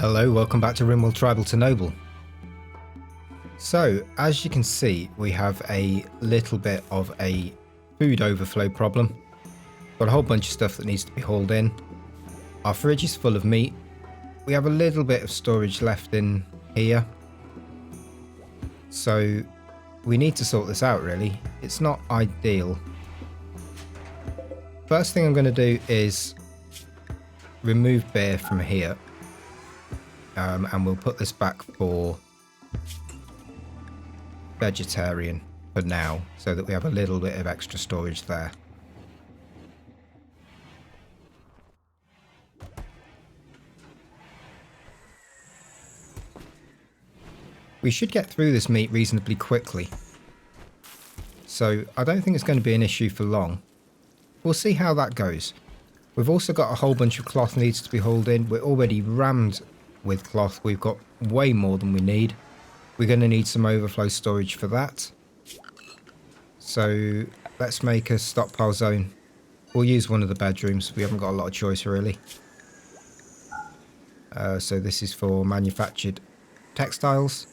Hello, welcome back to Rimworld Tribal to Noble. So, as you can see, we have a little bit of a food overflow problem. Got a whole bunch of stuff that needs to be hauled in. Our fridge is full of meat. We have a little bit of storage left in here. So, we need to sort this out really. It's not ideal. First thing I'm going to do is remove beer from here. And we'll put this back for vegetarian for now, so that we have a little bit of extra storage there. We should get through this meat reasonably quickly, so I don't think it's going to be an issue for long. We'll see how that goes. We've also got a whole bunch of cloth needs to be hauled in. We're already rammed with cloth. We've got way more than we need. We're going to need some overflow storage for that. So let's make a stockpile zone. We'll use one of the bedrooms. We haven't got a lot of choice really. So this is for manufactured textiles.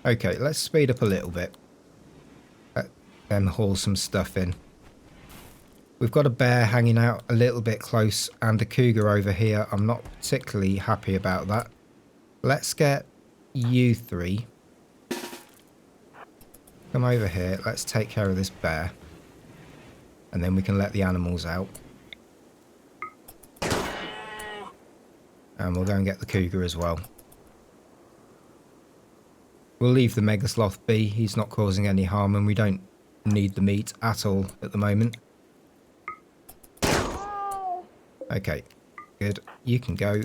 Okay, let's speed up a little bit. Let them haul some stuff in. We've got a bear hanging out a little bit close and a cougar over here. I'm not particularly happy about that. Let's get you three. Come over here. Let's take care of this bear. And then we can let the animals out. And we'll go and get the cougar as well. We'll leave the mega sloth be. He's not causing any harm and we don't need the meat at all at the moment. Okay, good. You can go. Are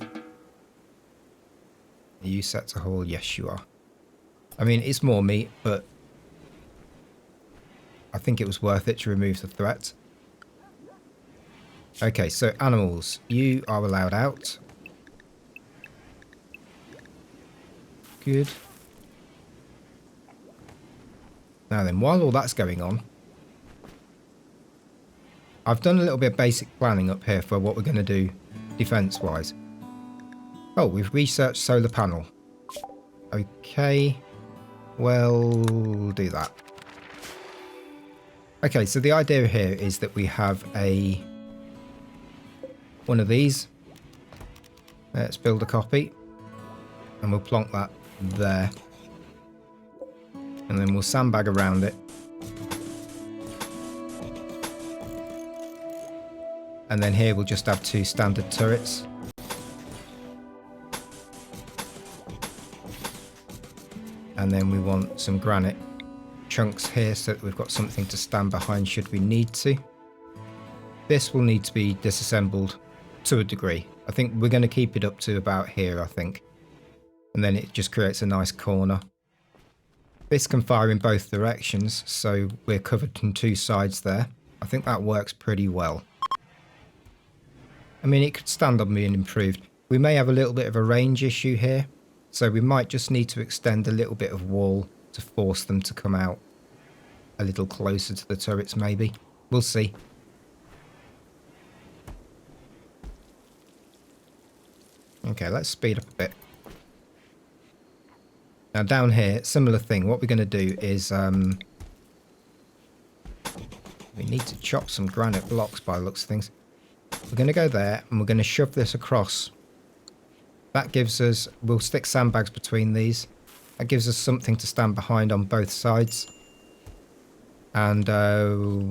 you set to haul? Yes, you are. I mean, it's more meat, but I think it was worth it to remove the threat. Okay, so animals, you are allowed out. Good. Now then, while all that's going on, I've done a little bit of basic planning up here for what we're going to do defense-wise. Oh, we've researched solar panel. Okay, we'll do that. Okay, so the idea here is that we have one of these. Let's build a copy. And we'll plonk that there. And then we'll sandbag around it. And then here we'll just have two standard turrets. And then we want some granite chunks here so that we've got something to stand behind should we need to. This will need to be disassembled to a degree. I think we're going to keep it up to about here, I think. And then it just creates a nice corner. This can fire in both directions, so we're covered on two sides there. I think that works pretty well. I mean, it could stand on being improved. We may have a little bit of a range issue here, so we might just need to extend a little bit of wall to force them to come out a little closer to the turrets, maybe. We'll see. Okay, let's speed up a bit. Now down here, similar thing. What we're going to do is we need to chop some granite blocks by the looks of things. We're going to go there and we're going to shove this across. That gives us, we'll stick sandbags between these. That gives us something to stand behind on both sides. And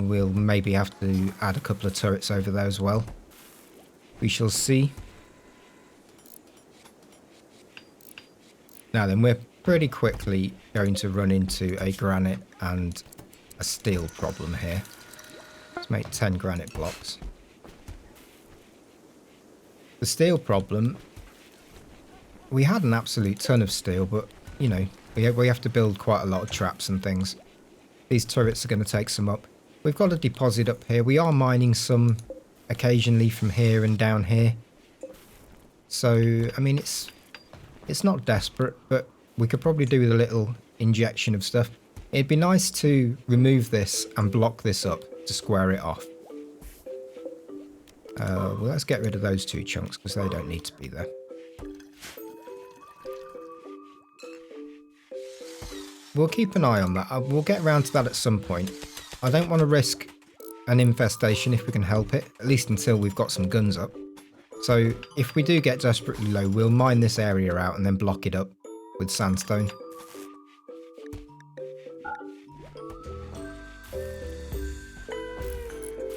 we'll maybe have to add a couple of turrets over there as well. We shall see. Now then, we're pretty quickly going to run into a granite and a steel problem here. Let's make 10 granite blocks. The steel problem, we had an absolute ton of steel, but, you know, we have to build quite a lot of traps and things. These turrets are going to take some up. We've got a deposit up here. We are mining some occasionally from here and down here. So, I mean, it's not desperate, but we could probably do with a little injection of stuff. It'd be nice to remove this and block this up to square it off. Well, let's get rid of those 2 chunks because they don't need to be there. We'll keep an eye on that. We'll get around to that at some point. I don't want to risk an infestation if we can help it, at least until we've got some guns up. So if we do get desperately low, we'll mine this area out and then block it up with sandstone.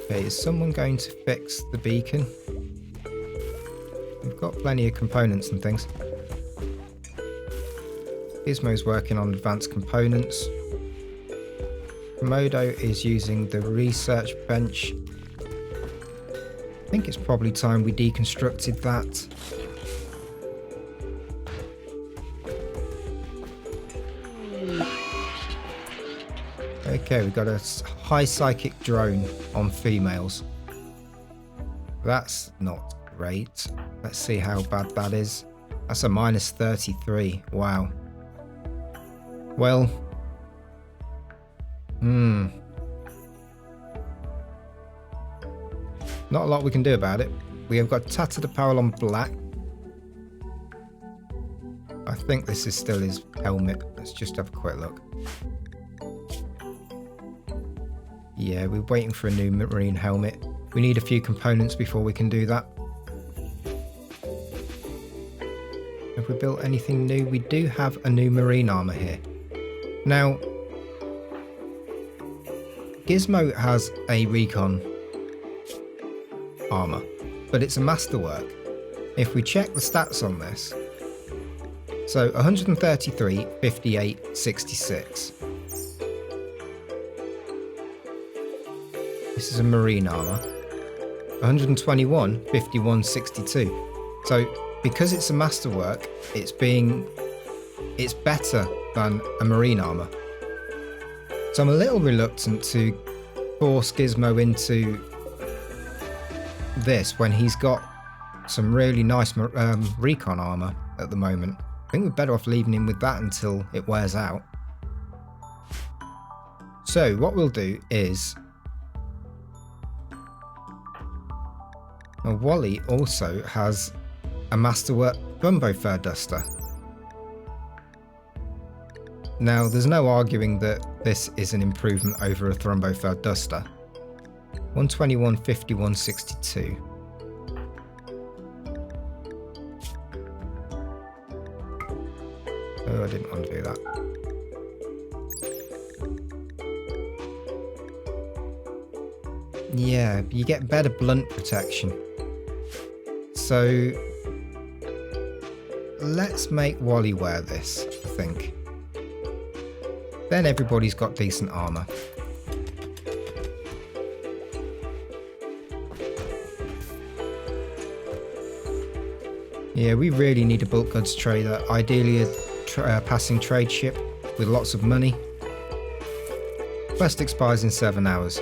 Okay, is someone going to fix the beacon? We've got plenty of components and things. Gizmo's working on advanced components. Komodo is using the research bench. I think it's probably time we deconstructed that. Okay, we've got a high psychic drone on females. That's not great. Let's see how bad that is. That's a minus 33. Wow. Well. Not a lot we can do about it. We have got tattered apparel on black. I think this is still his helmet. Let's just have a quick look. Yeah, we're waiting for a new marine helmet. We need a few components before we can do that. Have we built anything new? We do have a new marine armor here. Now, Gizmo has a recon armor, but it's a masterwork. If we check the stats on this, so 133, 58, 66. This is a marine armor. 121, 51, 62. So because it's a masterwork, it's better than a marine armor. So I'm a little reluctant to force Gizmo into this when he's got some really nice recon armor at the moment. I think we're better off leaving him with that until it wears out. So what we'll do is, Wally also has a masterwork Brumbo fur duster. Now there's no arguing that this is an improvement over a Thrumbo fur duster. 121, 51, 62. Oh, I didn't want to do that. Yeah, you get better blunt protection. So let's make Wally wear this, I think. Then everybody's got decent armor. Yeah, we really need a bulk goods trader, ideally a passing trade ship with lots of money. Quest expires in 7 hours.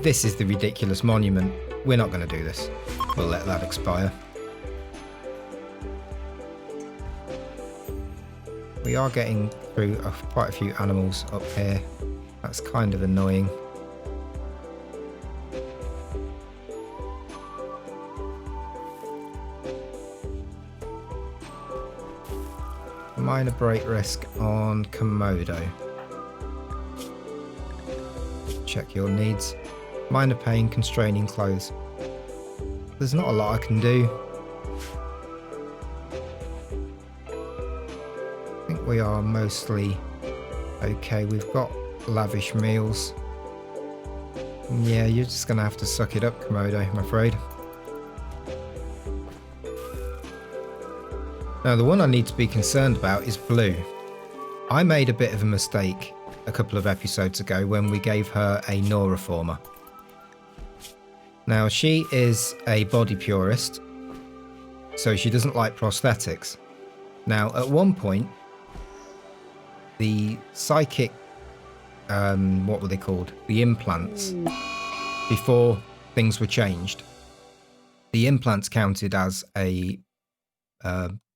This is the ridiculous monument. We're not going to do this. We'll let that expire. We are getting through quite a few animals up here. That's kind of annoying. Minor break risk on Komodo. Check your needs. Minor pain, constraining clothes. There's not a lot I can do. I think we are mostly okay. We've got lavish meals. Yeah, you're just going to have to suck it up, Komodo, I'm afraid. Now, the one I need to be concerned about is Blue. I made a bit of a mistake a couple of episodes ago when we gave her a Noroformer. Now, she is a body purist, so she doesn't like prosthetics. Now, at one point, the psychic, what were they called? The implants, before things were changed, the implants counted as a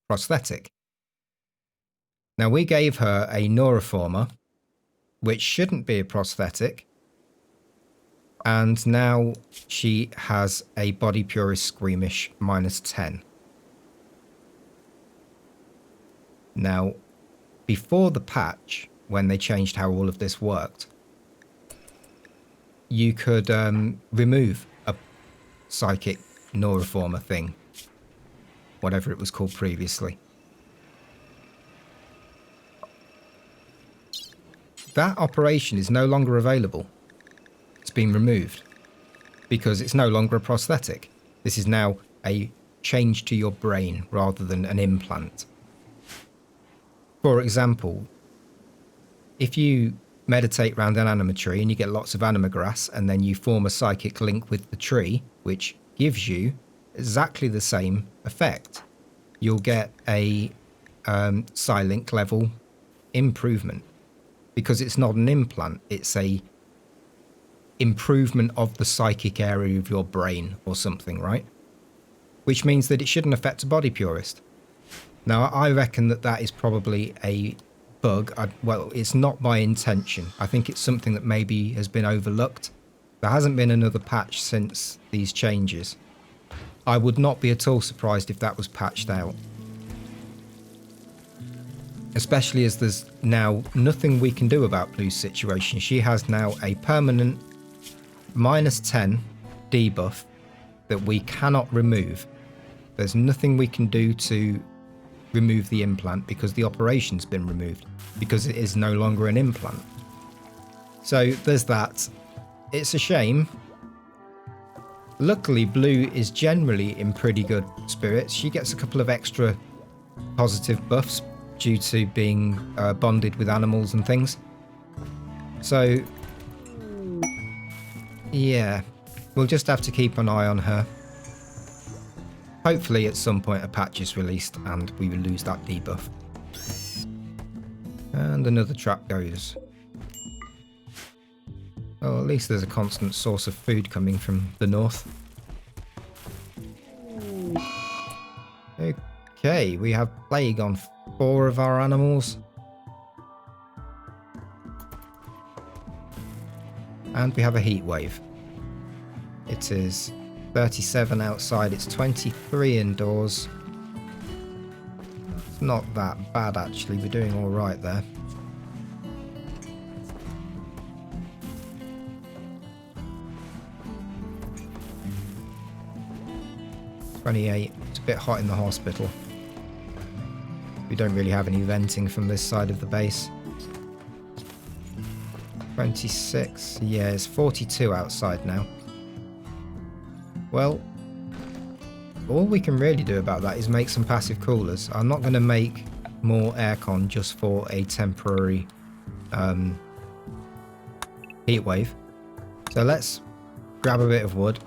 prosthetic. Now, we gave her a Noroformer, which shouldn't be a prosthetic. And now she has a body purist squeamish -10. Now, before the patch, when they changed how all of this worked, you could remove a psychic neuroformer thing, whatever it was called previously. That operation is no longer available. It's been removed because it's no longer a prosthetic. This is now a change to your brain rather than an implant. For example, if you meditate around an anima tree and you get lots of anima grass and then you form a psychic link with the tree, which gives you exactly the same effect, you'll get a psi-link level improvement because it's not an implant, it's a improvement of the psychic area of your brain or something, right? Which means that it shouldn't affect a body purist. Now, I reckon that that is probably a bug. Well, it's not by intention. I think it's something that maybe has been overlooked. There hasn't been another patch since these changes. I would not be at all surprised if that was patched out. Especially as there's now nothing we can do about Blue's situation. She has now a permanent -10 debuff that we cannot remove. There's nothing we can do to remove the implant because the operation's been removed, because it is no longer an implant. So there's that. It's a shame. Luckily, Blue is generally in pretty good spirits. She gets a couple of extra positive buffs due to being bonded with animals and things. So, yeah, we'll just have to keep an eye on her. Hopefully at some point a patch is released and we will lose that debuff. And another trap goes. Well, at least there's a constant source of food coming from the north. Okay, we have plague on 4 of our animals. And we have a heat wave. It is 37 outside, it's 23 indoors. It's not that bad actually, we're doing alright there. It's a bit hot in the hospital. We don't really have any venting from this side of the base. 26, yeah, it's 42 outside now. Well, all we can really do about that is make some passive coolers. I'm not going to make more aircon just for a temporary heat wave. So let's grab a bit of wood.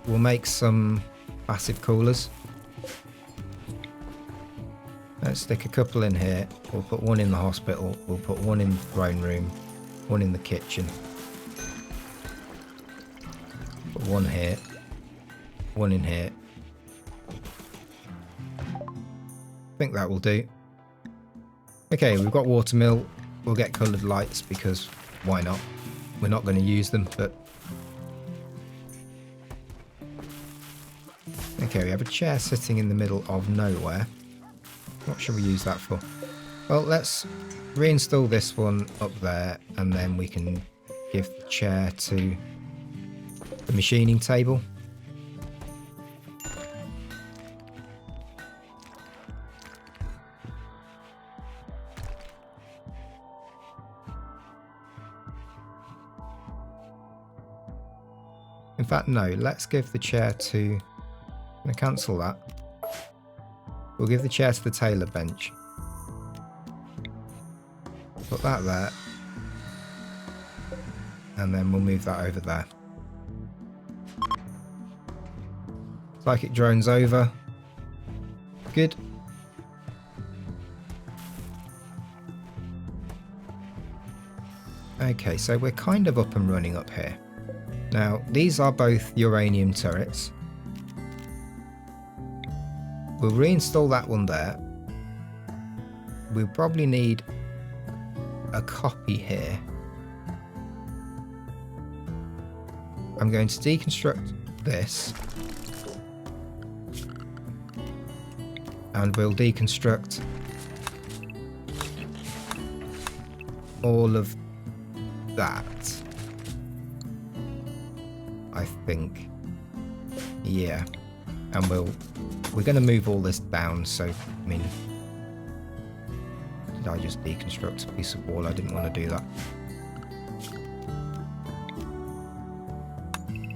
We'll make some passive coolers. Let's stick a couple in here. We'll put one in the hospital. We'll put one in the throne room. One in the kitchen. Put one here. One in here. I think that will do. Okay, we've got watermill. We'll get coloured lights because why not? We're not going to use them, but... Okay, we have a chair sitting in the middle of nowhere. What should we use that for? Well, let's reinstall this one up there and then we can give the chair to the machining table. In fact, no, let's give the chair to... I'm going to cancel that. We'll give the chair to the tailor bench. Put that there. And then we'll move that over there. Psychic drone's over. Good. Okay, so we're kind of up and running up here. Now, these are both uranium turrets. We'll reinstall that one there. We'll probably need a copy here. I'm going to deconstruct this. And we'll deconstruct all of that. I think. Yeah. And we're going to move all this down, so, I mean... Did I just deconstruct a piece of wall? I didn't want to do that.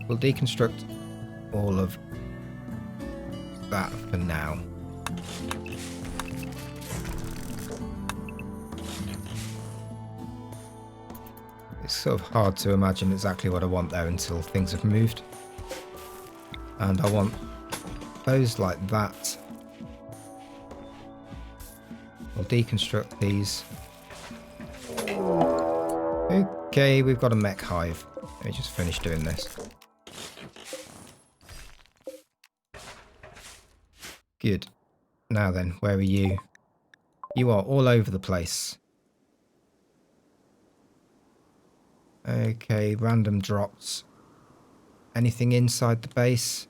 We'll deconstruct all of that for now. It's sort of hard to imagine exactly what I want there until things have moved. And I want those like that. We'll deconstruct these. Okay, we've got a mech hive. Let me just finish doing this. Good. Now then, where are you? You are all over the place. Okay, random drops. Anything inside the base?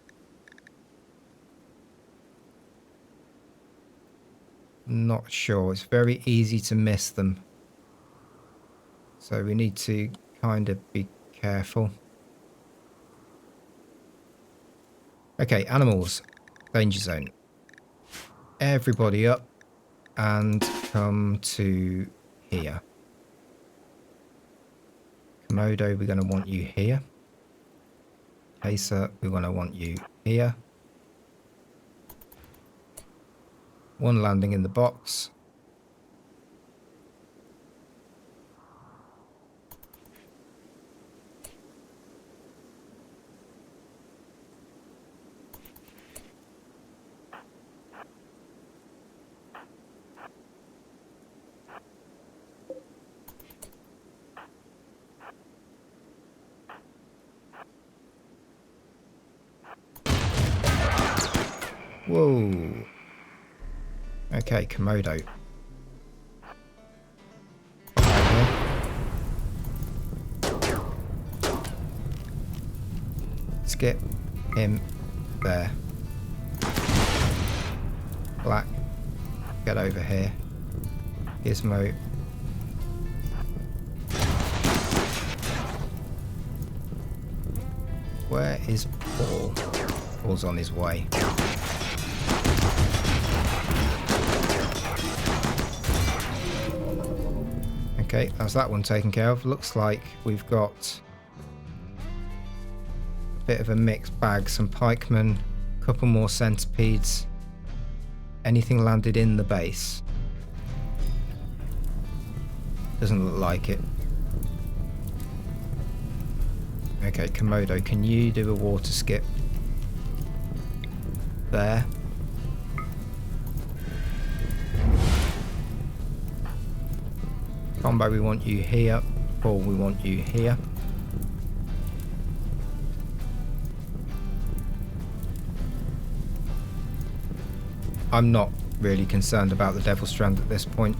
Not sure. It's very easy to miss them. So we need to kind of be careful. Okay, animals. Danger zone. Everybody up and come to here. Komodo, we're going to want you here. Pacer, we're going to want you here. One landing in the box. Whoa. Okay, Komodo. Skip him there. Black, get over here. Gizmo. Where is Paul? Paul's on his way. Okay, that's that one taken care of. Looks like we've got a bit of a mixed bag. Some pikemen, a couple more centipedes. Anything landed in the base? Doesn't look like it. Okay, Komodo, can you do a water skip? There. Combo, we want you here. Paul, we want you here. I'm not really concerned about the Devil Strand at this point.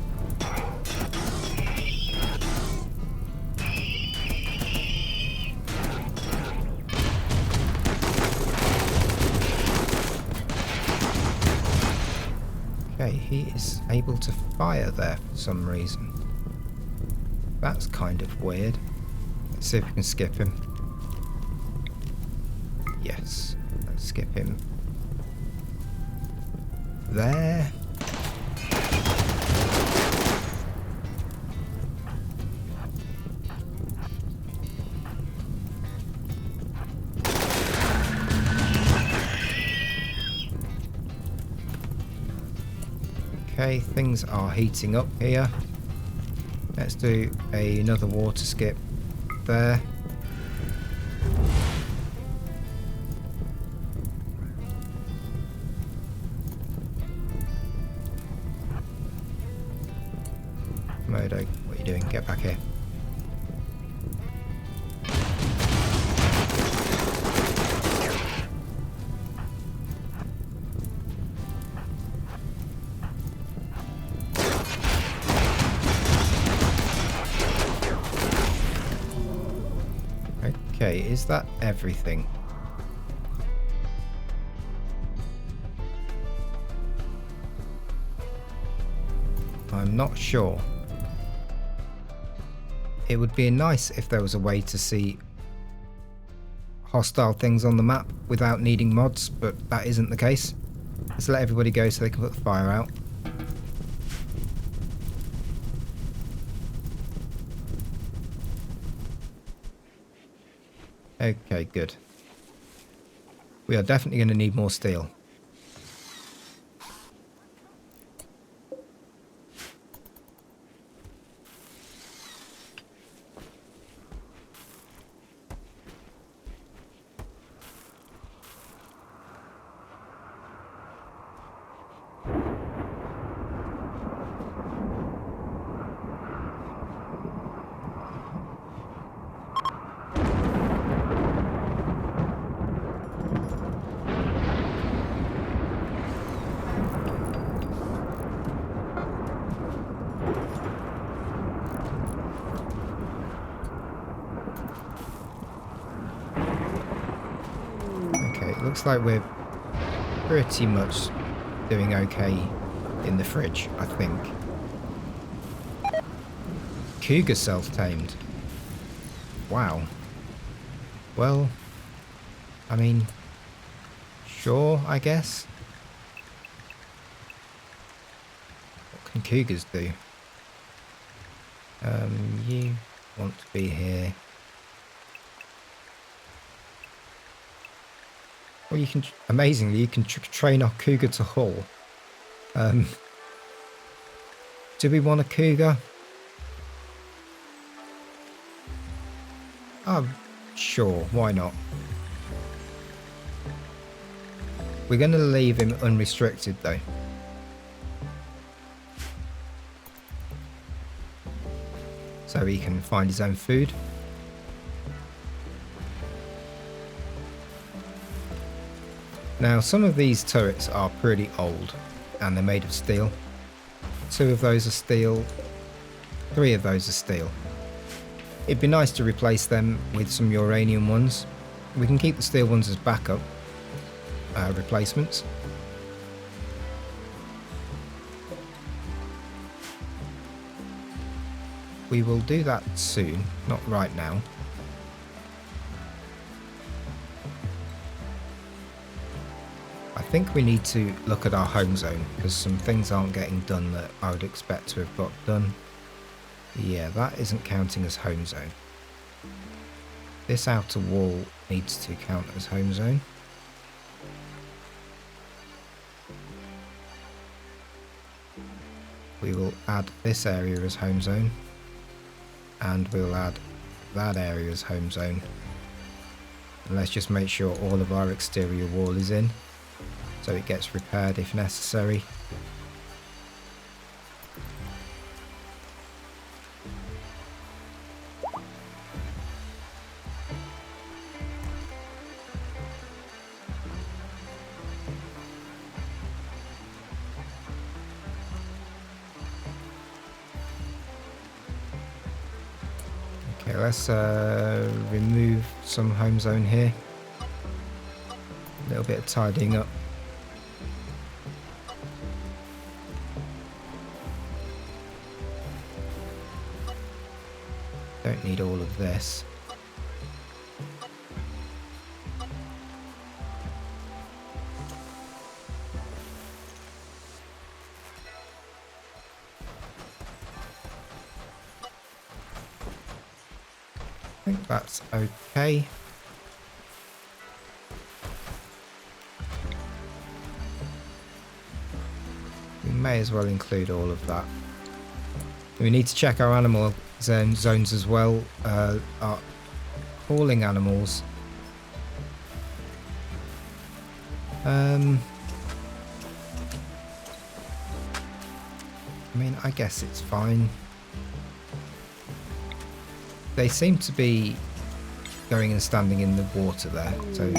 Okay, he is able to fire there for some reason. That's kind of weird. Let's see if we can skip him. Yes, let's skip him. There. Okay, things are heating up here. Let's do another water skip there. Komodo, what are you doing? Get back here. Okay, Okay, is that everything? I'm not sure. It would be nice if there was a way to see hostile things on the map without needing mods, but that isn't the case. Let's let everybody go so they can put the fire out. Okay, good. We are definitely going to need more steel. Looks like we're pretty much doing okay in the fridge, I think. Cougar self-tamed. Wow. Well, I mean, sure, I guess. What can cougars do? You want to be here. Well, you can, amazingly, you can train our cougar to haul. Do we want a cougar? Sure, why not? We're going to leave him unrestricted, though. So he can find his own food. Now, some of these turrets are pretty old, and they're made of steel. 2 of those are steel, 3 of those are steel. It'd be nice to replace them with some uranium ones. We can keep the steel ones as backup replacements. We will do that soon, not right now. I think we need to look at our home zone because some things aren't getting done that I would expect to have got done. Yeah, that isn't counting as home zone. This outer wall needs to count as home zone. We will add this area as home zone. And we'll add that area as home zone. And let's just make sure all of our exterior wall is in, so it gets repaired if necessary. Okay, let's remove some home zone here. A little bit of tidying up. Don't need all of this. I think that's okay. We may as well include all of that. We need to check our animal zones as well. Our hauling animals. I mean, I guess it's fine. They seem to be going and standing in the water there, so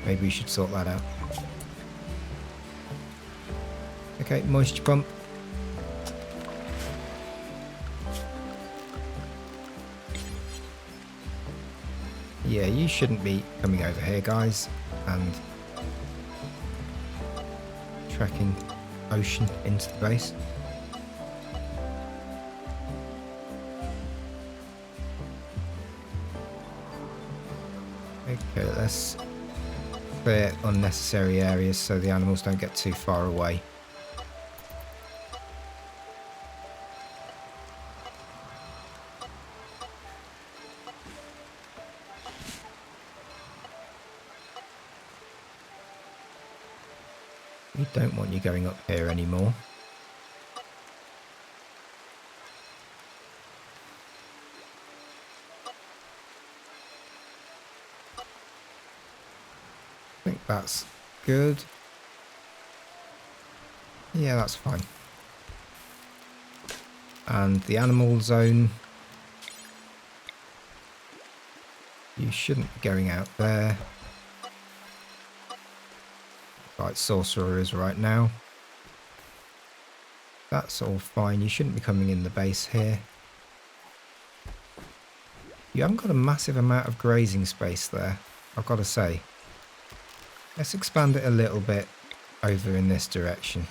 maybe we should sort that out. Okay, moisture pump. Yeah, you shouldn't be coming over here, guys, and trekking ocean into the base. Okay, let's clear unnecessary areas so the animals don't get too far away. We don't want you going up here anymore. I think that's good. Yeah, that's fine. And the animal zone. You shouldn't be going out there. Like Sorcerer is right now. That's all fine. You shouldn't be coming in the base here. You haven't got a massive amount of grazing space there, I've got to say. Let's expand it a little bit over in this direction.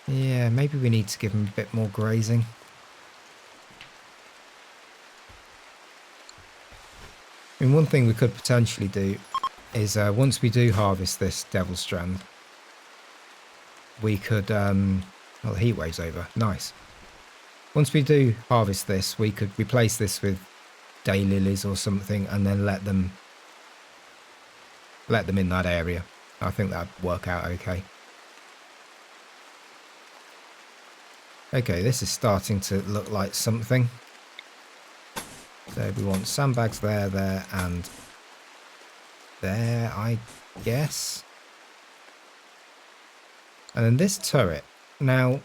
Yeah, maybe we need to give them a bit more grazing. I mean, one thing we could potentially do is once we do harvest this Devil Strand, we could... well, the heat wave's over. Nice. Once we do harvest this, we could replace this with daylilies or something and then let them in that area. I think that'd work out okay. Okay, this is starting to look like something. So we want sandbags there, there, and there, I guess. And then this turret. Now,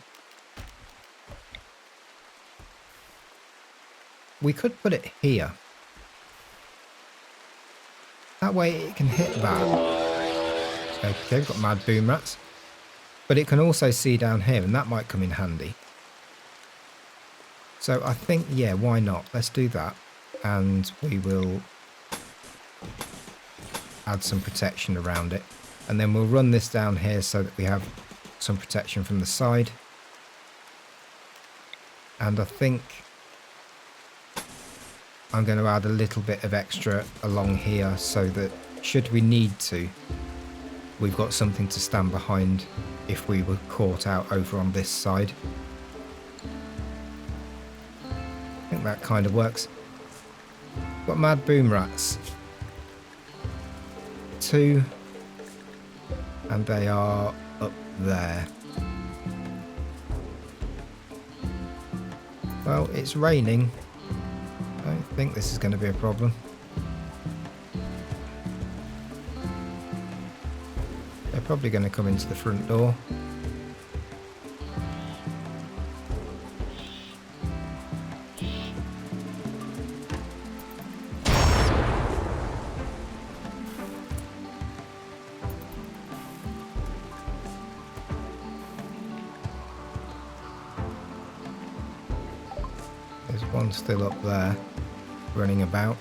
we could put it here. That way it can hit that. Okay, we've got mad boom rats. But it can also see down here, and that might come in handy. So I think, yeah, why not? Let's do that. And we will add some protection around it. And then we'll run this down here so that we have some protection from the side. And I think I'm going to add a little bit of extra along here so that should we need to, we've got something to stand behind if we were caught out over on this side. I think that kind of works. Got mad boom rats. 2. And they are up there. Well, it's raining. I don't think this is going to be a problem. They're probably going to come into the front door. There's one still up there, running about.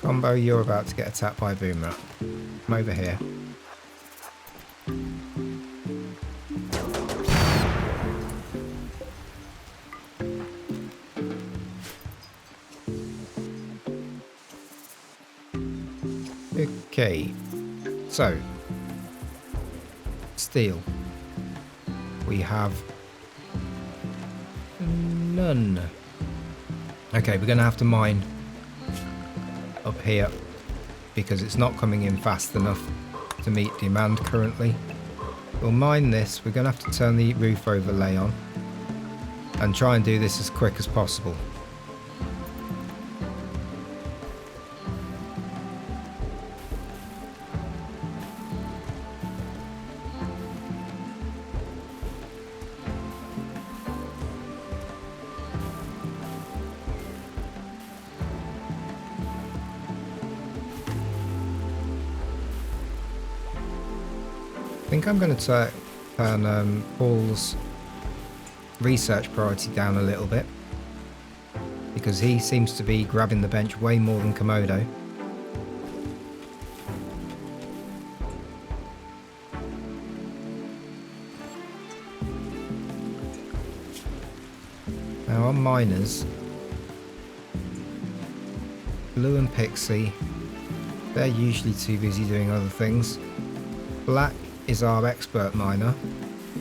Combo, you're about to get attacked by a boom rat. Come over here. Okay, so steel. We have none. Okay, we're going to have to mine up here because it's not coming in fast enough to meet demand currently. We'll mine this. We're going to have to turn the roof overlay on and try and do this as quick as possible. I think I'm going to turn Paul's research priority down a little bit, because he seems to be grabbing the bench way more than Komodo. Now on miners, Blue and Pixie, they're usually too busy doing other things. Black is our expert miner.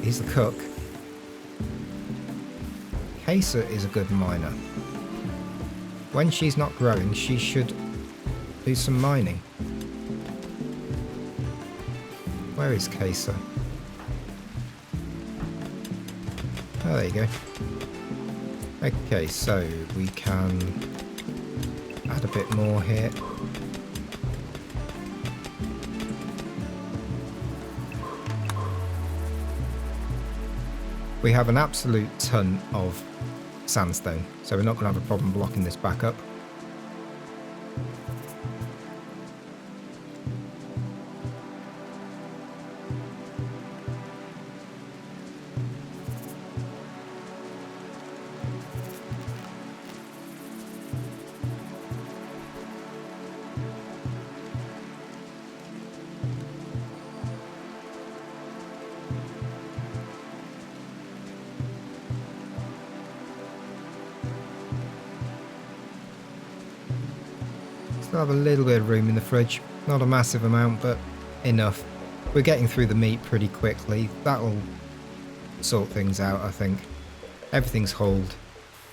He's the cook. Kesa is a good miner. When she's not growing, she should do some mining. Where is Kesa? Oh, there you go. Okay, so we can add a bit more here. We have an absolute ton of sandstone, so we're not going to have a problem blocking this back up. Still have a little bit of room in the fridge. Not a massive amount, but enough. We're getting through the meat pretty quickly. That'll sort things out, I think. Everything's holed.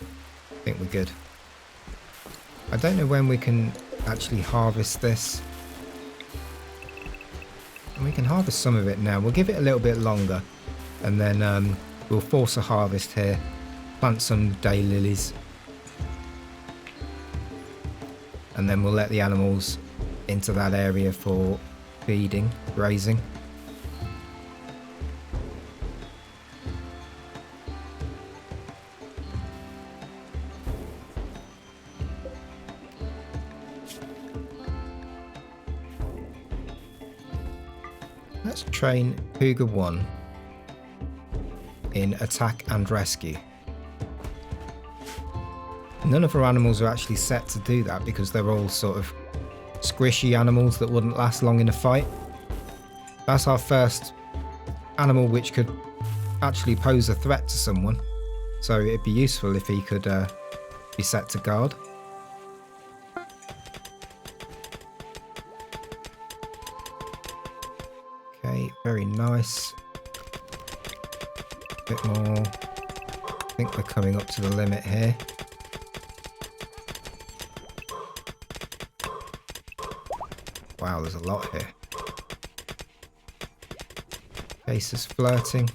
I think we're good. I don't know when we can actually harvest this. And we can harvest some of it now. We'll give it a little bit longer, and then we'll force a harvest here. Plant some daylilies. And then we'll let the animals into that area for feeding, grazing. Let's train Cougar 1 in attack and rescue. None of our animals are actually set to do that because they're all sort of squishy animals that wouldn't last long in a fight. That's our first animal which could actually pose a threat to someone. So it'd be useful if he could be set to guard. Okay, very nice. A bit more. I think we're coming up to the limit here. Wow, there's a lot here. Casa's flirting.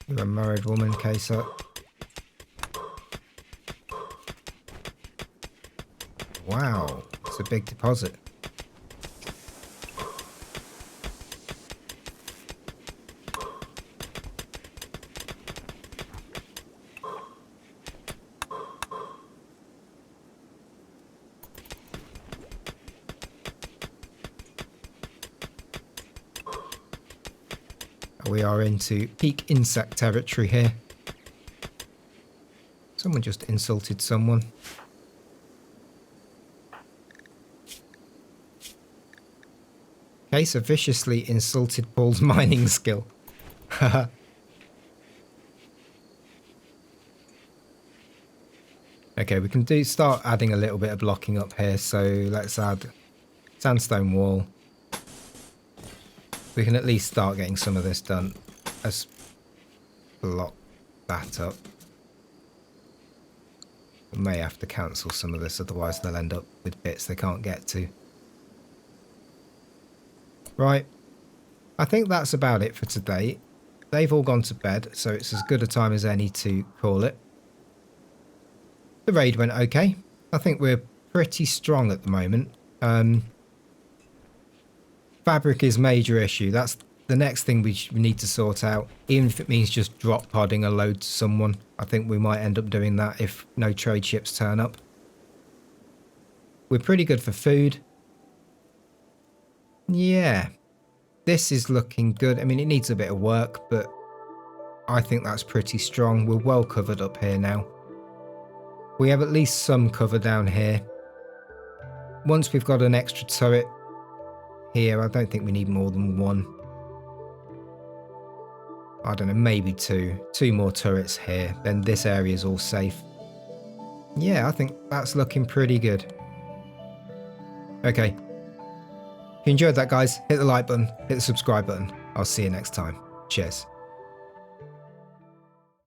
You're a married woman, Casa. Wow, it's a big deposit. We are into peak insect territory here. Someone just insulted someone. Casa viciously insulted Paul's mining skill. Okay, we can start adding a little bit of blocking up here. So let's add sandstone wall. We can at least start getting some of this done. Let's block that up. We may have to cancel some of this, otherwise they'll end up with bits they can't get to. Right, I think that's about it for today. They've all gone to bed, so it's as good a time as any to call it. The raid went okay. I think we're pretty strong at the moment. Fabric is major issue. That's the next thing we need to sort out. Even if it means just drop podding a load to someone. I think we might end up doing that if no trade ships turn up. We're pretty good for food. Yeah. this is looking good. I mean, it needs a bit of work, but I think that's pretty strong. We're well covered up here now. We have at least some cover down here. Once we've got an extra turret here, I don't think we need more than one. I don't know, maybe two. Two more turrets here, then this area is all safe. Yeah, I think that's looking pretty good. Okay. If you enjoyed that, guys, hit the like button, hit the subscribe button. I'll see you next time. Cheers.